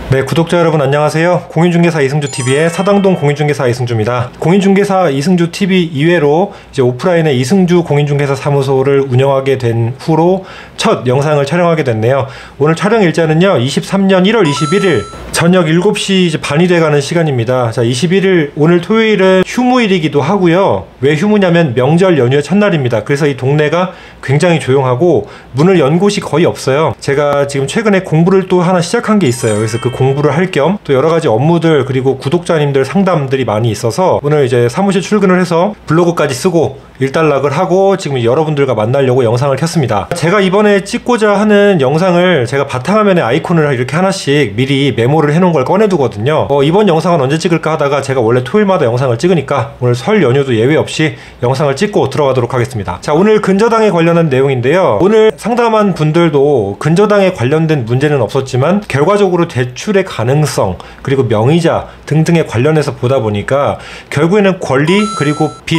네, 구독자 여러분 안녕하세요. 공인중개사 이승주TV의 사당동 공인중개사 이승주입니다. 공인중개사 이승주TV 이외로 이제 오프라인의 이승주 공인중개사 사무소를 운영하게 된 후로 첫 영상을 촬영하게 됐네요. 오늘 촬영 일자는요, 23년 1월 21일 저녁 7시 이제 반이 돼가는 시간입니다. 자, 21일 오늘 토요일은 휴무일이기도 하고요. 왜 휴무냐면 명절 연휴의 첫날입니다. 그래서 이 동네가 굉장히 조용하고 문을 연 곳이 거의 없어요. 제가 지금 최근에 공부를 또 하나 시작한 게 있어요. 그래서 그 공부를 할 겸 또 여러 가지 업무들 그리고 구독자님들 상담들이 많이 있어서 오늘 이제 사무실 출근을 해서 블로그까지 쓰고 일단락을 하고 지금 여러분들과 만나려고 영상을 켰습니다. 제가 이번에 찍고자 하는 영상을 제가 바탕화면에 아이콘을 이렇게 하나씩 미리 메모를 해놓은 걸 꺼내두거든요. 이번 영상은 언제 찍을까 하다가 제가 원래 토요일마다 영상을 찍으니까 오늘 설 연휴도 예외 없이 영상을 찍고 들어가도록 하겠습니다. 자, 오늘 근저당에 관련한 내용인데요. 오늘 상담한 분들도 근저당에 관련된 문제는 없었지만 결과적으로 대출의 가능성 그리고 명의자 등등에 관련해서 보다 보니까 결국에는 권리 그리고 빚,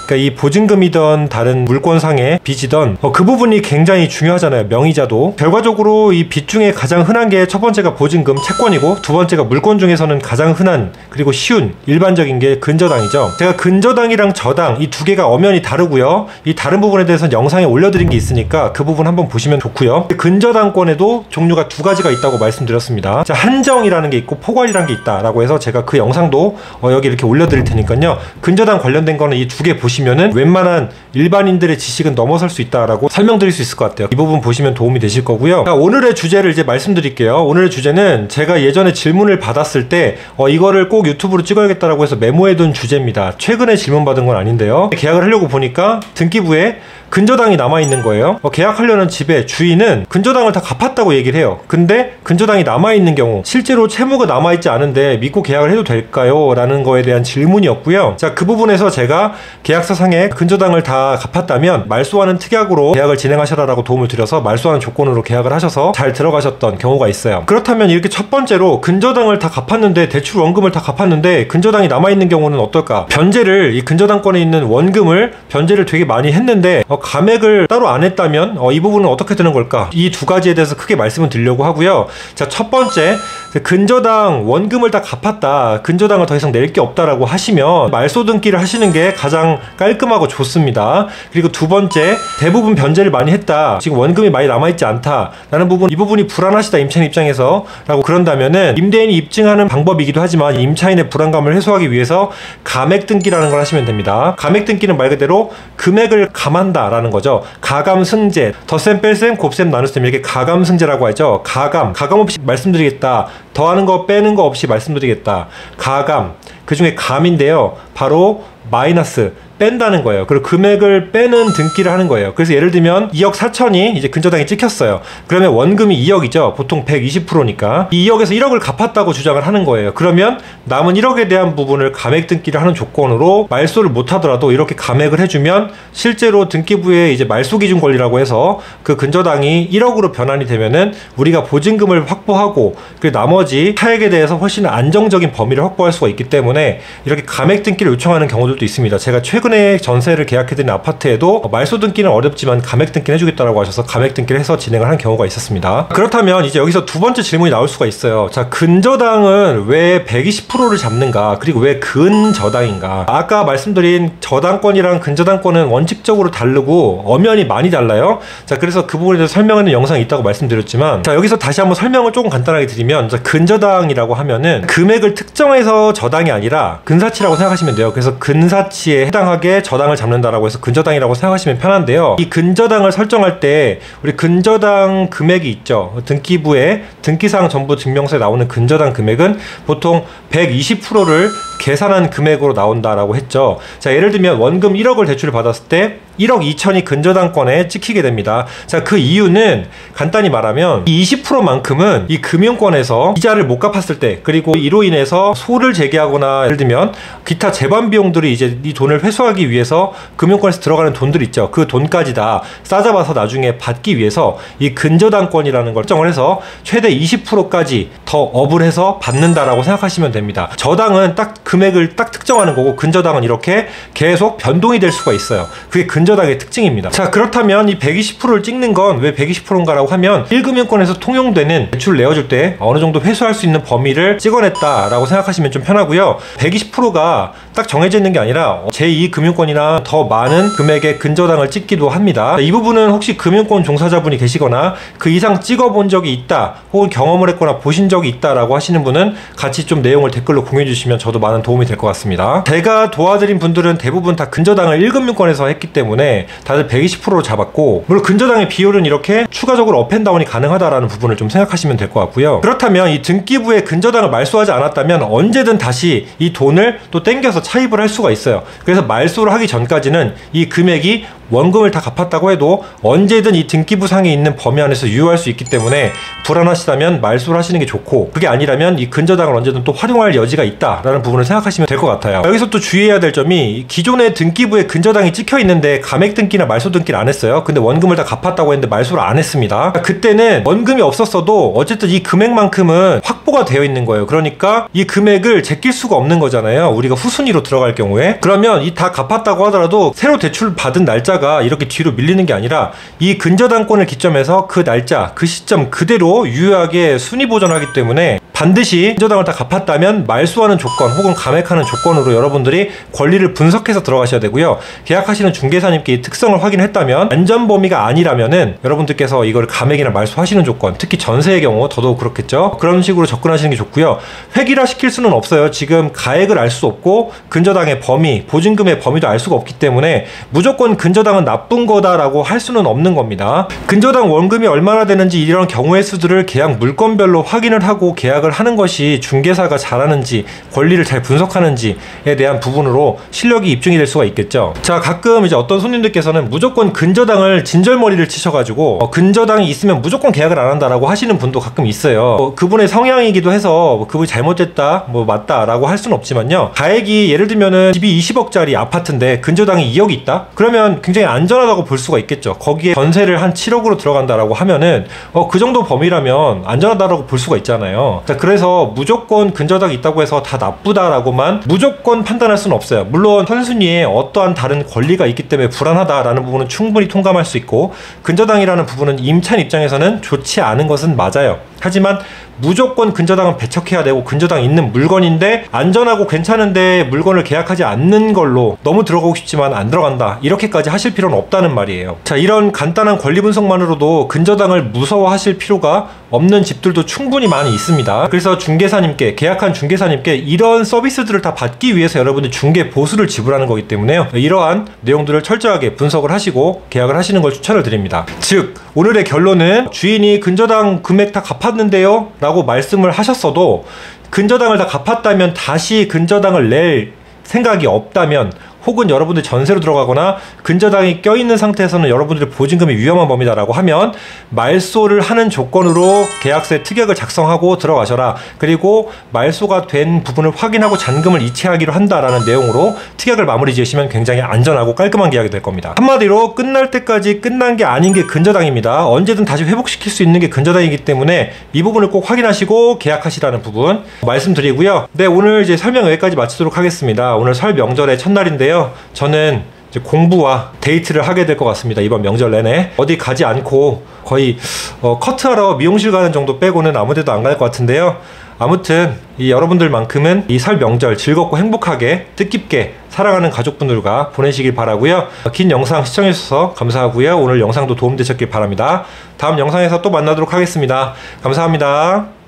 그러니까 이 보증금이던 다른 물권상의 빚이던 그 부분이 굉장히 중요하잖아요. 명의자도. 결과적으로 이 빚 중에 가장 흔한 게 첫 번째가 보증금, 채권이고 두 번째가 물권 중에서는 가장 흔한 그리고 쉬운 일반적인 게 근저당이죠. 제가 근저당이랑 저당 이 두 개가 엄연히 다르고요. 이 다른 부분에 대해서는 영상에 올려드린 게 있으니까 그 부분 한번 보시면 좋고요. 근저당권에도 종류가 두 가지가 있다고 말씀드렸습니다. 자, 한정이라는 게 있고 포괄이라는 게 있다라고 해서 제가 그 영상도 여기 이렇게 올려드릴 테니까요. 근저당 관련된 거는 이 두 개 보시면은 웬만한 일반인들의 지식은 넘어설 수 있다라고 설명드릴 수 있을 것 같아요. 이 부분 보시면 도움이 되실 거고요. 자, 오늘의 주제를 이제 말씀드릴게요. 오늘의 주제는 제가 예전에 질문을 받았을 때 이거를 꼭 유튜브로 찍어야겠다라고 해서 메모해둔 주제입니다. 최근에 질문 받은 건 아닌데요. 계약을 하려고 보니까 등기부에 근저당이 남아있는 거예요. 계약하려는 집의 주인은 근저당을 다 갚았다고 얘기를 해요. 근데 근저당이 남아있는 경우 실제로 채무가 남아있지 않은데 믿고 계약을 해도 될까요? 라는 거에 대한 질문이었고요. 자, 그 부분에서 제가 계약서상에 근저당을 다 갚았다면 말소하는 특약으로 계약을 진행하셔라라고 도움을 드려서 말소하는 조건으로 계약을 하셔서 잘 들어가셨던 경우가 있어요. 그렇다면 이렇게 첫 번째로 근저당을 다 갚았는데 대출 원금을 다 갚았는데 근저당이 남아있는 경우는 어떨까? 변제를 이 근저당권에 있는 원금을 변제를 되게 많이 했는데 감액을 따로 안 했다면 이 부분은 어떻게 되는 걸까? 이 두 가지에 대해서 크게 말씀을 드리려고 하고요. 자, 첫 번째, 근저당 원금을 다 갚았다, 근저당을 더 이상 낼 게 없다라고 하시면 말소 등기를 하시는 게 가장 깔끔하고 좋습니다. 그리고 두 번째, 대부분 변제를 많이 했다, 지금 원금이 많이 남아있지 않다 라는 부분, 이 부분이 불안하시다 임차인 입장에서 라고 그런다면은 임대인이 입증하는 방법이기도 하지만 임차인의 불안감을 해소하기 위해서 감액 등기라는 걸 하시면 됩니다. 감액 등기는 말 그대로 금액을 감한다 라는 거죠. 가감 승제, 덧셈 뺄셈 곱셈 나눗셈, 이렇게 가감 승제라고 하죠. 가감 없이 말씀드리겠다, 더하는 거 빼는 거 없이 말씀드리겠다, 가감, 그 중에 감인데요, 바로 마이너스 뺀다는 거예요. 그리고 금액을 빼는 등기를 하는 거예요. 그래서 예를 들면 2억 4천이 이제 근저당이 찍혔어요. 그러면 원금이 2억이죠. 보통 120%니까 이 2억에서 1억을 갚았다고 주장을 하는 거예요. 그러면 남은 1억에 대한 부분을 감액 등기를 하는 조건으로 말소를 못 하더라도 이렇게 감액을 해주면 실제로 등기부에 이제 말소 기준 권리라고 해서 그 근저당이 1억으로 변환이 되면은 우리가 보증금을 확보하고 그 나머지 차액에 대해서 훨씬 안정적인 범위를 확보할 수가 있기 때문에 이렇게 감액 등기를 요청하는 경우들도 있습니다. 제가 최근에 전세를 계약해드린 아파트에도 말소 등기는 어렵지만 감액 등기는 해주겠다라고 하셔서 감액 등기를 해서 진행을 한 경우가 있었습니다. 그렇다면 이제 여기서 두 번째 질문이 나올 수가 있어요. 자, 근저당은 왜 120%를 잡는가? 그리고 왜 근저당인가? 아까 말씀드린 저당권이랑 근저당권은 원칙적으로 다르고 엄연히 많이 달라요. 자, 그래서 그 부분에 대해서 설명하는 영상이 있다고 말씀드렸지만, 자, 여기서 다시 한번 설명을 조금 간단하게 드리면, 자, 근저당이라고 하면은 금액을 특정해서 저당이 아니라 근사치라고 생각하시면 돼요. 그래서 근사치에 해당하게 저당을 잡는다라고 해서 근저당이라고 생각하시면 편한데요. 이 근저당을 설정할 때 우리 근저당 금액이 있죠. 등기부에 등기사항 전부 증명서에 나오는 근저당 금액은 보통 120%를 계산한 금액으로 나온다라고 했죠. 자, 예를 들면 원금 1억을 대출을 받았을 때 1억 2천이 근저당권에 찍히게 됩니다. 자, 그 이유는 간단히 말하면 이 20%만큼은 이 금융권에서 이자를 못 갚았을 때, 그리고 이로 인해서 소를 제기하거나 예를 들면 기타 재반 비용들이 이제 이 돈을 회수하기 위해서 금융권에서 들어가는 돈들 있죠. 그 돈까지 다 싸잡아서 나중에 받기 위해서 이 근저당권이라는 걸 설정을 해서 최대 20%까지 더 업을 해서 받는다라고 생각하시면 됩니다. 저당은 딱 금액을 딱 특정하는 거고, 근저당은 이렇게 계속 변동이 될 수가 있어요. 그게 근저당의 특징입니다. 자, 그렇다면 이 120%를 찍는 건 왜 120%인가라고 하면 1금융권에서 통용되는 대출 내어줄 때 어느 정도 회수할 수 있는 범위를 찍어냈다라고 생각하시면 좀 편하고요. 120%가 딱 정해져 있는 게 아니라 제2금융권이나 더 많은 금액의 근저당을 찍기도 합니다. 이 부분은 혹시 금융권 종사자분이 계시거나 그 이상 찍어본 적이 있다, 혹은 경험을 했거나 보신 적이 있다라고 하시는 분은 같이 좀 내용을 댓글로 공유해 주시면 저도 많은 도움이 될 것 같습니다. 제가 도와드린 분들은 대부분 다 근저당을 1금융권에서 했기 때문에 다들 120%로 잡았고, 물론 근저당의 비율은 이렇게 추가적으로 업앤다운이 가능하다라는 부분을 좀 생각하시면 될 것 같고요. 그렇다면 이 등기부에 근저당을 말소하지 않았다면 언제든 다시 이 돈을 또 땡겨서 차입을 할 수가 있어요. 그래서 말소를 하기 전까지는 이 금액이 원금을 다 갚았다고 해도 언제든 이 등기부상에 있는 범위 안에서 유효할 수 있기 때문에 불안하시다면 말소를 하시는 게 좋고, 그게 아니라면 이 근저당을 언제든 또 활용할 여지가 있다라는 부분을 생각하시면 될 것 같아요. 여기서 또 주의해야 될 점이, 기존의 등기부에 근저당이 찍혀 있는데 감액 등기나 말소 등기를 안 했어요. 근데 원금을 다 갚았다고 했는데 말소를 안 했습니다. 그때는 원금이 없었어도 어쨌든 이 금액만큼은 확보가 되어 있는 거예요. 그러니까 이 금액을 제낄 수가 없는 거잖아요. 우리가 후순위로 들어갈 경우에. 그러면 이 다 갚았다고 하더라도 새로 대출 받은 날짜가 이렇게 뒤로 밀리는 게 아니라 이 근저당권을 기점해서 그 날짜, 그 시점 그대로 유효하게 순위 보존하기 때문에 반드시 근저당을 다 갚았다면 말소하는 조건 혹은 감액하는 조건으로 여러분들이 권리를 분석해서 들어가셔야 되고요. 계약하시는 중개사님께 이 특성을 확인했다면, 안전 범위가 아니라면은 여러분들께서 이걸 감액이나 말소하시는 조건, 특히 전세의 경우 더더욱 그렇겠죠. 그런 식으로 접근하시는 게 좋고요. 획일화 시킬 수는 없어요. 지금 가액을 알 수 없고 근저당의 범위, 보증금의 범위도 알 수가 없기 때문에 무조건 근저당은 나쁜 거다라고 할 수는 없는 겁니다. 근저당 원금이 얼마나 되는지 이런 경우의 수들을 계약 물건별로 확인을 하고 계약을 하는 것이 중개사가 잘하는지, 권리를 잘 분석하는지에 대한 부분으로 실력이 입증이 될 수가 있겠죠. 자, 가끔 이제 어떤 손님들께서는 무조건 근저당을 진절머리를 치셔가지고 근저당이 있으면 무조건 계약을 안 한다라고 하시는 분도 가끔 있어요. 그분의 성향이기도 해서 그분이 잘못됐다, 맞다라고 할 수는 없지만요. 가액이 예를 들면은 집이 20억짜리 아파트인데 근저당이 2억이 있다? 그러면 굉장히 안전하다고 볼 수가 있겠죠. 거기에 전세를 한 7억으로 들어간다라고 하면은 그 정도 범위라면 안전하다라고 볼 수가 있잖아요. 자, 그래서 무조건 근저당이 있다고 해서 다 나쁘다라고만 무조건 판단할 수는 없어요. 물론 선순위에 어떠한 다른 권리가 있기 때문에 불안하다라는 부분은 충분히 통감할 수 있고, 근저당이라는 부분은 임차인 입장에서는 좋지 않은 것은 맞아요. 하지만 무조건 근저당은 배척해야 되고, 근저당 있는 물건인데 안전하고 괜찮은데 물건을 계약하지 않는 걸로 너무 들어가고 싶지만 안 들어간다, 이렇게까지 하실 필요는 없다는 말이에요. 자, 이런 간단한 권리 분석만으로도 근저당을 무서워하실 필요가 없는 집들도 충분히 많이 있습니다. 그래서 중개사님께, 계약한 중개사님께 이런 서비스들을 다 받기 위해서 여러분들 중개 보수를 지불하는 거기 때문에요. 이러한 내용들을 철저하게 분석을 하시고 계약을 하시는 걸 추천을 드립니다. 즉, 오늘의 결론은 주인이 근저당 금액 다 갚았는데요 라고 말씀을 하셨어도, 근저당을 다 갚았다면 다시 근저당을 낼 생각이 없다면, 혹은 여러분들 전세로 들어가거나 근저당이 껴있는 상태에서는 여러분들의 보증금이 위험한 범위다라고 하면 말소를 하는 조건으로 계약서에 특약을 작성하고 들어가셔라. 그리고 말소가 된 부분을 확인하고 잔금을 이체하기로 한다라는 내용으로 특약을 마무리 지으시면 굉장히 안전하고 깔끔한 계약이 될 겁니다. 한마디로 끝날 때까지 끝난 게 아닌 게 근저당입니다. 언제든 다시 회복시킬 수 있는 게 근저당이기 때문에 이 부분을 꼭 확인하시고 계약하시라는 부분 말씀드리고요. 네, 오늘 이제 설명 여기까지 마치도록 하겠습니다. 오늘 설 명절의 첫날인데요. 저는 이제 공부와 데이트를 하게 될 것 같습니다. 이번 명절 내내 어디 가지 않고 거의 커트하러 미용실 가는 정도 빼고는 아무 데도 안 갈 것 같은데요. 아무튼 이 여러분들만큼은 이 설 명절 즐겁고 행복하게 뜻깊게 사랑하는 가족분들과 보내시길 바라고요. 긴 영상 시청해주셔서 감사하고요. 오늘 영상도 도움되셨길 바랍니다. 다음 영상에서 또 만나도록 하겠습니다. 감사합니다.